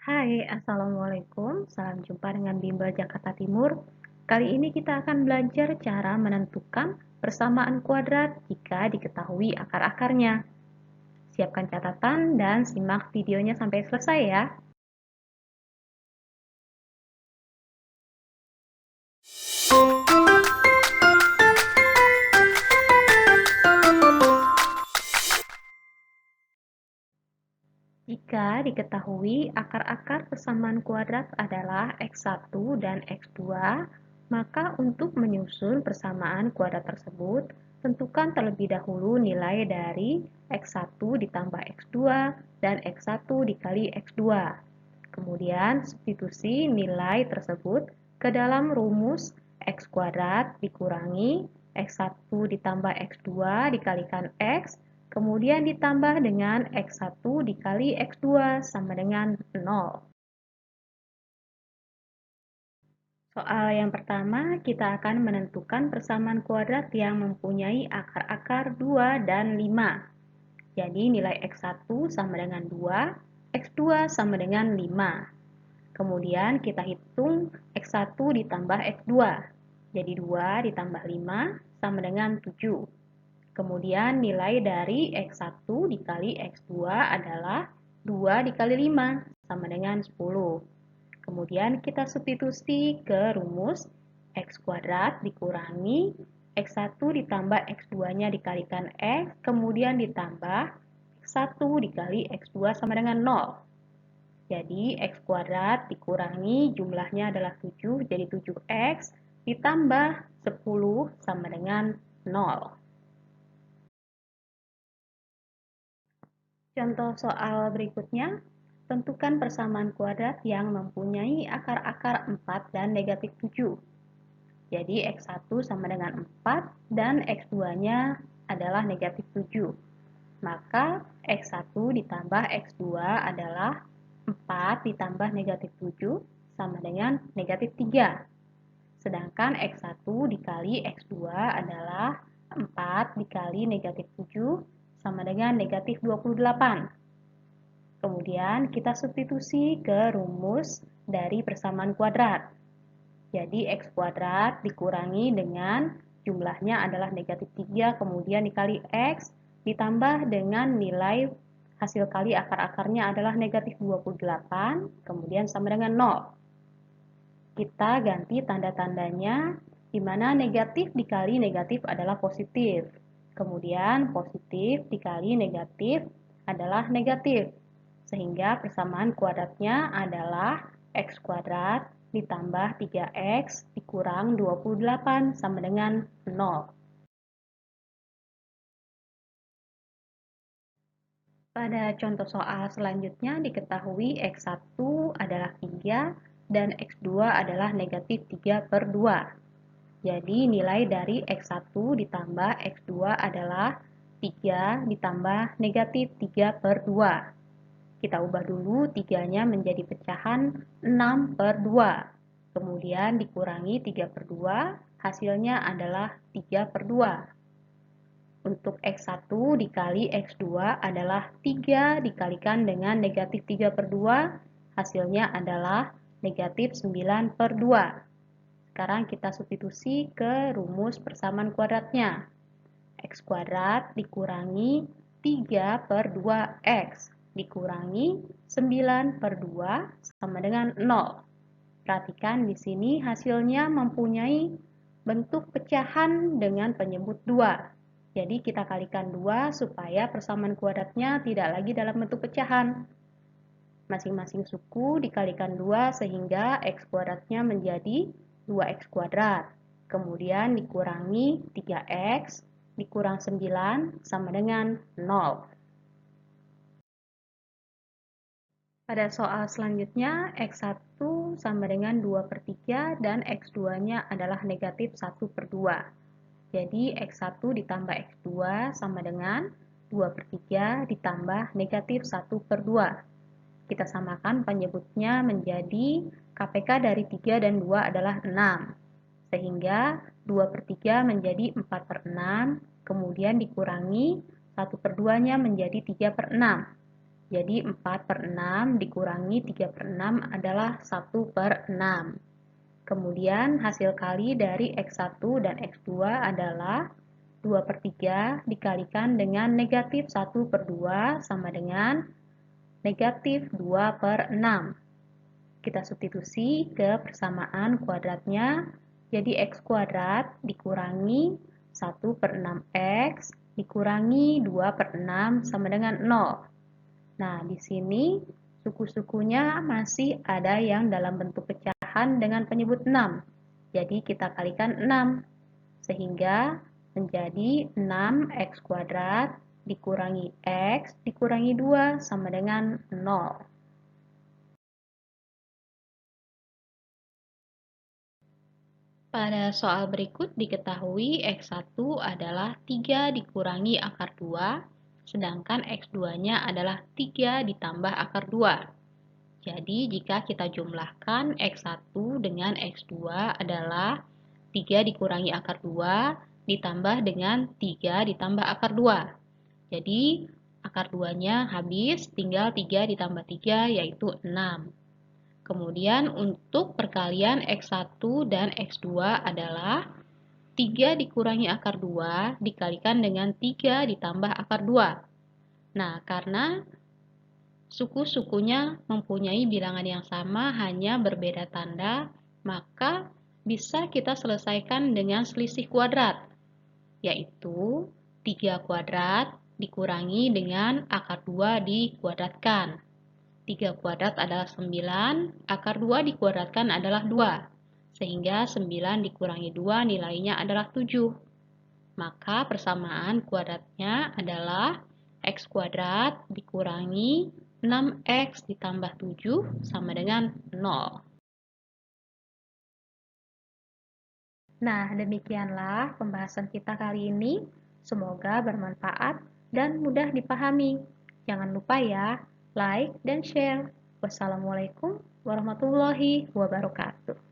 Hai, Assalamualaikum. Salam jumpa dengan Bimbel Jakarta Timur. Kali ini kita akan belajar cara menentukan persamaan kuadrat jika diketahui akar-akarnya. Siapkan catatan dan simak videonya sampai selesai ya. Jika diketahui akar-akar persamaan kuadrat adalah X1 dan X2, maka untuk menyusun persamaan kuadrat tersebut, tentukan terlebih dahulu nilai dari X1 ditambah X2 dan X1 dikali X2. Kemudian, substitusi nilai tersebut ke dalam rumus X kuadrat dikurangi X1 ditambah X2 dikalikan X, kemudian ditambah dengan X1 dikali X2 sama dengan 0. Soal yang pertama, kita akan menentukan persamaan kuadrat yang mempunyai akar-akar 2 dan 5. Jadi nilai X1 sama dengan 2, X2 sama dengan 5. Kemudian kita hitung X1 ditambah X2. Jadi 2 ditambah 5 sama dengan 7. Kemudian nilai dari X1 dikali X2 adalah 2 dikali 5 sama dengan 10. Kemudian kita substitusi ke rumus X kuadrat dikurangi X1 ditambah X2-nya dikalikan X, kemudian ditambah X1 dikali X2 sama dengan 0. Jadi X kuadrat dikurangi jumlahnya adalah 7, jadi 7X ditambah 10 sama dengan 0. Contoh soal berikutnya, tentukan persamaan kuadrat yang mempunyai akar-akar 4 dan negatif 7. Jadi X1 sama dengan 4 dan X2-nya adalah negatif 7. Maka X1 ditambah X2 adalah 4 ditambah negatif 7 sama dengan negatif 3. Sedangkan X1 dikali X2 adalah 4 dikali negatif 7 sama dengan negatif 28. Kemudian kita substitusi ke rumus dari persamaan kuadrat. Jadi X kuadrat dikurangi dengan jumlahnya adalah negatif 3, kemudian dikali X, ditambah dengan nilai hasil kali akar-akarnya adalah negatif 28, kemudian sama dengan 0. Kita ganti tanda-tandanya, di mana negatif dikali negatif adalah positif. Kemudian positif dikali negatif adalah negatif. Sehingga persamaan kuadratnya adalah X kuadrat ditambah 3X dikurang 28 sama dengan 0. Pada contoh soal selanjutnya diketahui X1 adalah 3 dan X2 adalah negatif 3 per 2. Jadi nilai dari X1 ditambah X2 adalah 3 ditambah negatif 3 per 2. Kita ubah dulu 3-nya menjadi pecahan 6 per 2. Kemudian dikurangi 3 per 2, hasilnya adalah 3 per 2. Untuk X1 dikali X2 adalah 3 dikalikan dengan negatif 3 per 2, hasilnya adalah negatif 9 per 2. Sekarang kita substitusi ke rumus persamaan kuadratnya. X kuadrat dikurangi 3 per 2X dikurangi 9 per 2 sama dengan 0. Perhatikan di sini hasilnya mempunyai bentuk pecahan dengan penyebut 2. Jadi kita kalikan 2 supaya persamaan kuadratnya tidak lagi dalam bentuk pecahan. Masing-masing suku dikalikan 2 sehingga X kuadratnya menjadi 2X kuadrat. Kemudian dikurangi 3X dikurang 9 sama dengan 0. Pada soal selanjutnya, X1 sama dengan 2 per 3 dan X2-nya adalah negatif 1 per 2. Jadi X1 ditambah X2 sama dengan 2 per 3 ditambah negatif 1 per 2. Kita samakan penyebutnya menjadi KPK dari 3 dan 2 adalah 6. Sehingga 2 per 3 menjadi 4 per 6, kemudian dikurangi 1 per 2-nya menjadi 3 per 6. Jadi 4 per 6 dikurangi 3 per 6 adalah 1 per 6. Kemudian hasil kali dari X1 dan X2 adalah 2 per 3 dikalikan dengan negatif 1 per 2 sama dengan negatif 2 per 6. Kita substitusi ke persamaan kuadratnya, jadi X kuadrat dikurangi 1 per 6X dikurangi 2 per 6 sama dengan 0. Nah, di sini suku-sukunya masih ada yang dalam bentuk pecahan dengan penyebut 6. Jadi kita kalikan 6, sehingga menjadi 6X kuadrat dikurangi X dikurangi 2 sama dengan 0. Pada soal berikut diketahui X1 adalah 3 dikurangi akar 2, sedangkan X2-nya adalah 3 ditambah akar 2. Jadi jika kita jumlahkan X1 dengan X2 adalah 3 dikurangi akar 2 ditambah dengan 3 ditambah akar 2. Jadi akar 2-nya habis, tinggal 3 ditambah 3 yaitu 6. Kemudian untuk perkalian X1 dan X2 adalah 3 dikurangi akar 2 dikalikan dengan 3 ditambah akar 2. Nah, karena suku-sukunya mempunyai bilangan yang sama hanya berbeda tanda, maka bisa kita selesaikan dengan selisih kuadrat, yaitu 3 kuadrat dikurangi dengan akar 2 dikuadratkan. 3 kuadrat adalah 9, akar 2 dikuadratkan adalah 2, sehingga 9 dikurangi 2 nilainya adalah 7. Maka persamaan kuadratnya adalah X kuadrat dikurangi 6X ditambah 7 sama dengan 0. Nah, demikianlah pembahasan kita kali ini. Semoga bermanfaat dan mudah dipahami. Jangan lupa ya, like dan share. Wassalamualaikum warahmatullahi wabarakatuh.